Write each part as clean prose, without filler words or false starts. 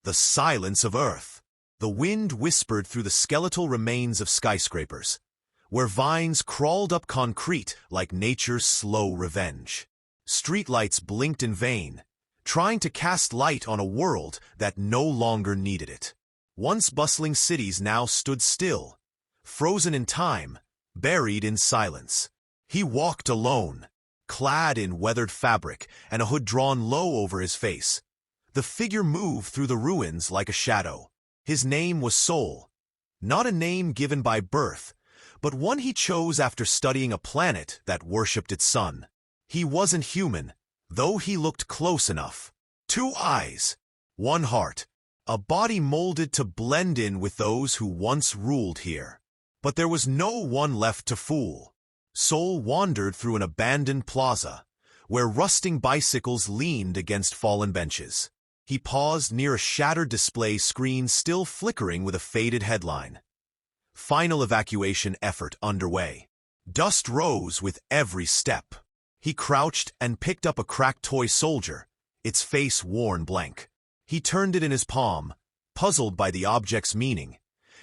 The silence of Earth. The wind whispered through the skeletal remains of skyscrapers, where vines crawled up concrete like nature's slow revenge. Streetlights blinked in vain, trying to cast light on a world that no longer needed it. Once bustling cities now stood still, frozen in time, buried in silence. He walked alone, clad in weathered fabric and a hood drawn low over his face. The figure moved through the ruins like a shadow. His name was Sol, not a name given by birth, but one he chose after studying a planet that worshipped its sun. He wasn't human, though he looked close enough. 2 eyes, 1 heart, a body molded to blend in with those who once ruled here. But there was no one left to fool. Sol wandered through an abandoned plaza, where rusting bicycles leaned against fallen benches. He paused near a shattered display screen still flickering with a faded headline. Final evacuation effort underway. Dust rose with every step. He crouched and picked up a cracked toy soldier, its face worn blank. He turned it in his palm, puzzled by the object's meaning,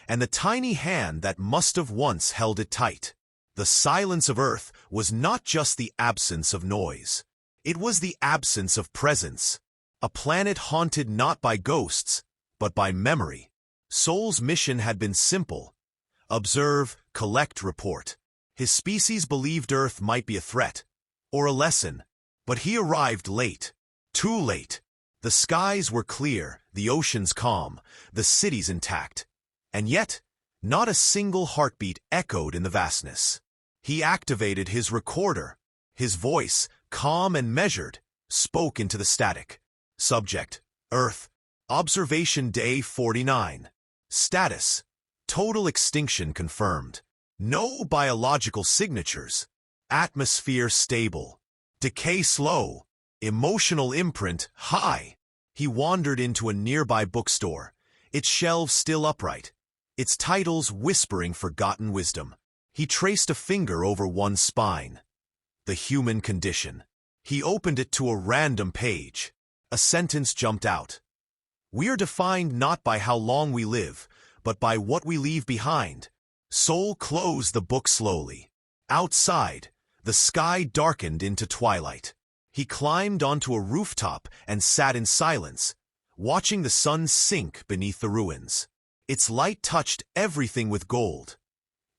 and the tiny hand that must have once held it tight. The silence of Earth was not just the absence of noise. It was the absence of presence. A planet haunted not by ghosts, but by memory. Sol's mission had been simple. Observe, collect, report. His species believed Earth might be a threat, or a lesson, but he arrived late. Too late. The skies were clear, the oceans calm, the cities intact. And yet, not a single heartbeat echoed in the vastness. He activated his recorder. His voice, calm and measured, spoke into the static. Subject: Earth. Observation Day 49. Status: total extinction confirmed. No biological signatures. Atmosphere stable. Decay slow. Emotional imprint high. He wandered into a nearby bookstore, its shelves still upright, its titles whispering forgotten wisdom. He traced a finger over one spine. The human condition. He opened it to a random page. A sentence jumped out. We are defined not by how long we live, but by what we leave behind. Sol closed the book slowly. Outside, the sky darkened into twilight. He climbed onto a rooftop and sat in silence, watching the sun sink beneath the ruins. Its light touched everything with gold.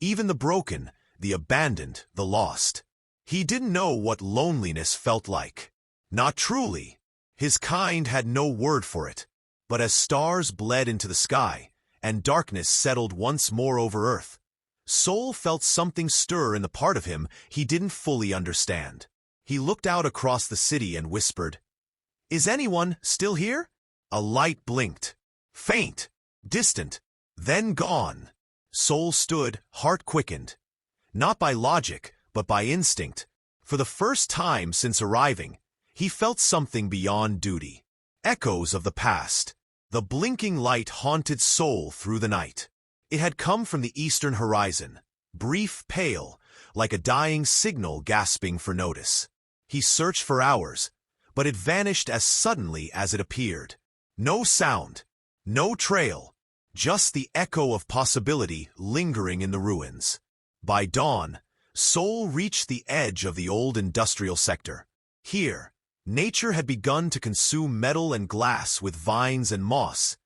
Even the broken, the abandoned, the lost. He didn't know what loneliness felt like. Not truly. His kind had no word for it. But as stars bled into the sky, and darkness settled once more over Earth, Sol felt something stir in the part of him he didn't fully understand. He looked out across the city and whispered, "Is anyone still here?" A light blinked. Faint, distant, then gone. Sol stood, heart quickened. Not by logic, but by instinct. For the first time since arriving, he felt something beyond duty. Echoes of the past. The blinking light haunted Sol through the night. It had come from the eastern horizon, brief, pale, like a dying signal gasping for notice. He searched for hours, but it vanished as suddenly as it appeared. No sound, no trail, just the echo of possibility lingering in the ruins. By dawn, Sol reached the edge of the old industrial sector. Here, nature had begun to consume metal and glass with vines and moss,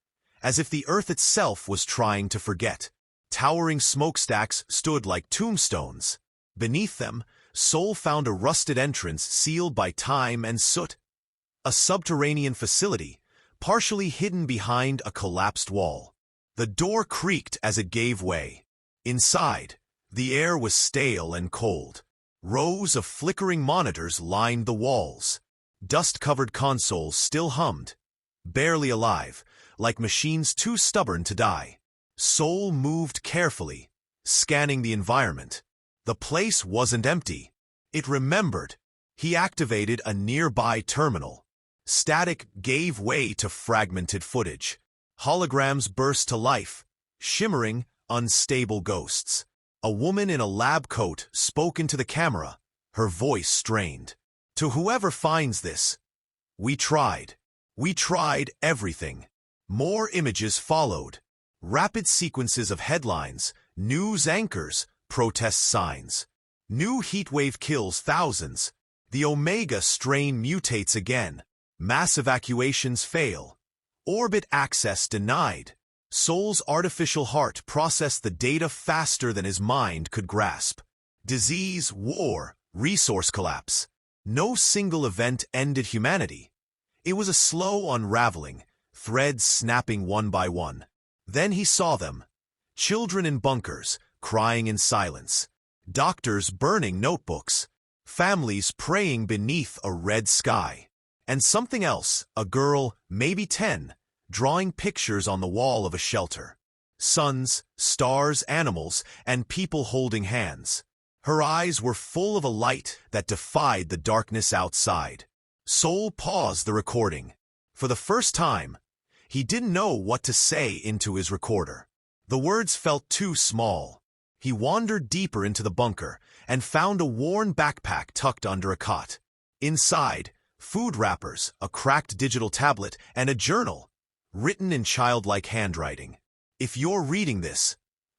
as if the earth itself was trying to forget. Towering smokestacks stood like tombstones. Beneath them, Sol found a rusted entrance sealed by time and soot. A subterranean facility, partially hidden behind a collapsed wall. The door creaked as it gave way. Inside, the air was stale and cold. Rows of flickering monitors lined the walls. Dust-covered consoles still hummed, barely alive, like machines too stubborn to die. Sol moved carefully, scanning the environment. The place wasn't empty. It remembered. He activated a nearby terminal. Static gave way to fragmented footage. Holograms burst to life, shimmering, unstable ghosts. A woman in a lab coat spoke into the camera, her voice strained. To whoever finds this, we tried everything. More images followed. Rapid sequences of headlines, news anchors, protest signs. New heatwave kills thousands. The Omega strain mutates again. Mass evacuations fail. Orbit access denied. Sol's artificial heart processed the data faster than his mind could grasp. Disease, war, resource collapse. No single event ended humanity. It was a slow unraveling, threads snapping one by one. Then he saw them. Children in bunkers, crying in silence. Doctors burning notebooks. Families praying beneath a red sky. And something else, a girl, maybe 10, drawing pictures on the wall of a shelter. Suns, stars, animals, and people holding hands. Her eyes were full of a light that defied the darkness outside. Sol paused the recording. For the first time, he didn't know what to say into his recorder. The words felt too small. He wandered deeper into the bunker and found a worn backpack tucked under a cot. Inside, food wrappers, a cracked digital tablet, and a journal, written in childlike handwriting. If you're reading this,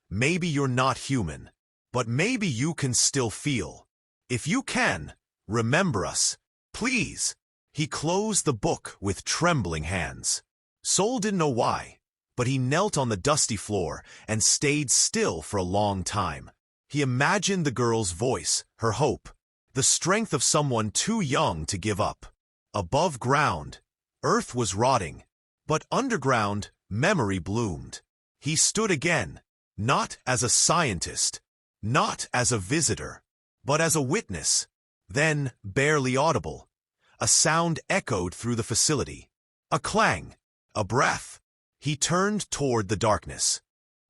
maybe you're not human, but maybe you can still feel. If you can, remember us, please. He closed the book with trembling hands. Sol didn't know why, but he knelt on the dusty floor and stayed still for a long time. He imagined the girl's voice, her hope, the strength of someone too young to give up. Above ground, Earth was rotting, but underground, memory bloomed. He stood again, not as a scientist, not as a visitor, but as a witness. Then, barely audible, a sound echoed through the facility. A clang, a breath. He turned toward the darkness.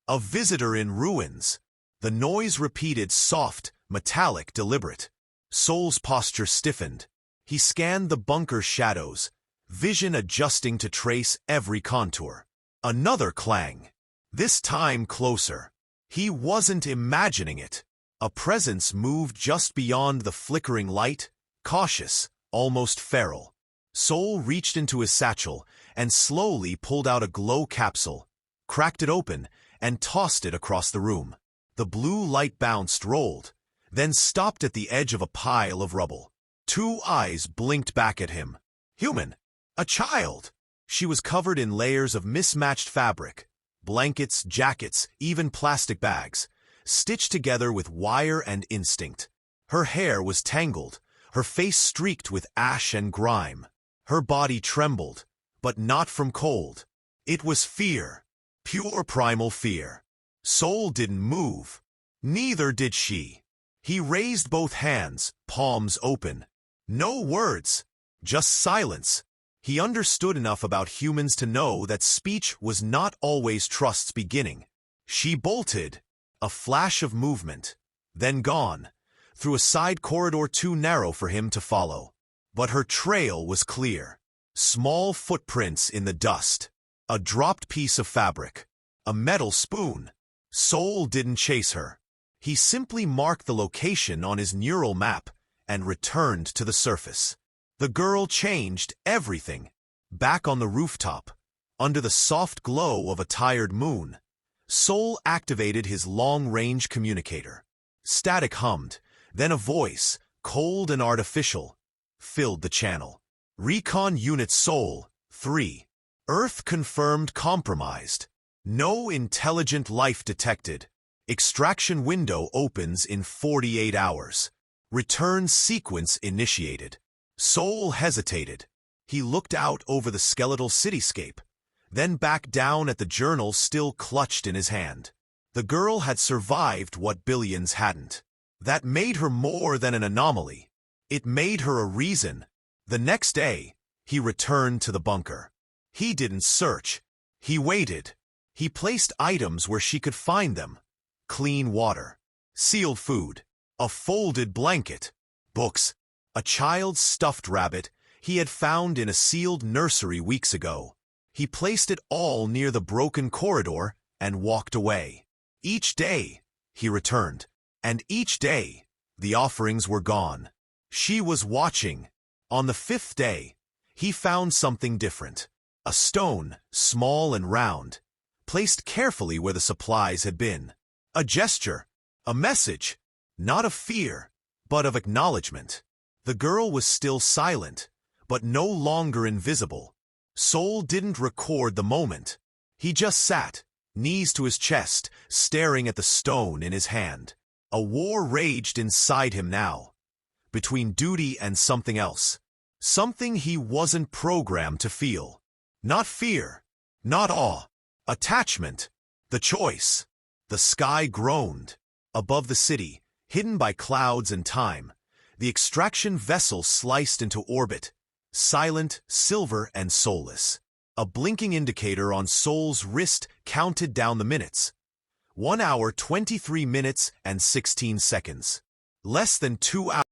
A visitor in ruins. The noise repeated, soft, metallic, deliberate. Sol's posture stiffened. He scanned the bunker's shadows, vision adjusting to trace every contour. Another clang. This time closer. He wasn't imagining it. A presence moved just beyond the flickering light, cautious, almost feral. Sol reached into his satchel and slowly pulled out a glow capsule, cracked it open, and tossed it across the room. The blue light bounced, rolled, then stopped at the edge of a pile of rubble. Two eyes blinked back at him. Human. A child. She was covered in layers of mismatched fabric, blankets, jackets, even plastic bags, stitched together with wire and instinct. Her hair was tangled, her face streaked with ash and grime. Her body trembled, but not from cold. It was fear, pure primal fear. Sol didn't move. Neither did she. He raised both hands, palms open. No words, just silence. He understood enough about humans to know that speech was not always trust's beginning. She bolted, a flash of movement, then gone, through a side corridor too narrow for him to follow. But her trail was clear. Small footprints in the dust. A dropped piece of fabric. A metal spoon. Sol didn't chase her. He simply marked the location on his neural map and returned to the surface. The girl changed everything. Back on the rooftop, under the soft glow of a tired moon, Sol activated his long-range communicator. Static hummed, then a voice, cold and artificial, filled the channel. Recon Unit Sol, 3. Earth confirmed compromised. No intelligent life detected. Extraction window opens in 48 hours. Return sequence initiated. Sol hesitated. He looked out over the skeletal cityscape, then back down at the journal still clutched in his hand. The girl had survived what billions hadn't. That made her more than an anomaly. It made her a reason. The next day, he returned to the bunker. He didn't search. He waited. He placed items where she could find them. Clean water, sealed food, a folded blanket, books, a child's stuffed rabbit he had found in a sealed nursery weeks ago. He placed it all near the broken corridor and walked away. Each day, he returned, and each day, the offerings were gone. She was watching. On the 5th day, he found something different. A stone, small and round, placed carefully where the supplies had been. A gesture, a message, not of fear, but of acknowledgement. The girl was still silent, but no longer invisible. Sol didn't record the moment. He just sat, knees to his chest, staring at the stone in his hand. A war raged inside him now, between duty and something else. Something he wasn't programmed to feel. Not fear, not awe, attachment, the choice. The sky groaned. Above the city, hidden by clouds and time, the extraction vessel sliced into orbit, silent, silver, and soulless. A blinking indicator on Sol's wrist counted down the minutes. 1 hour, 23 minutes, and 16 seconds. Less than 2 hours.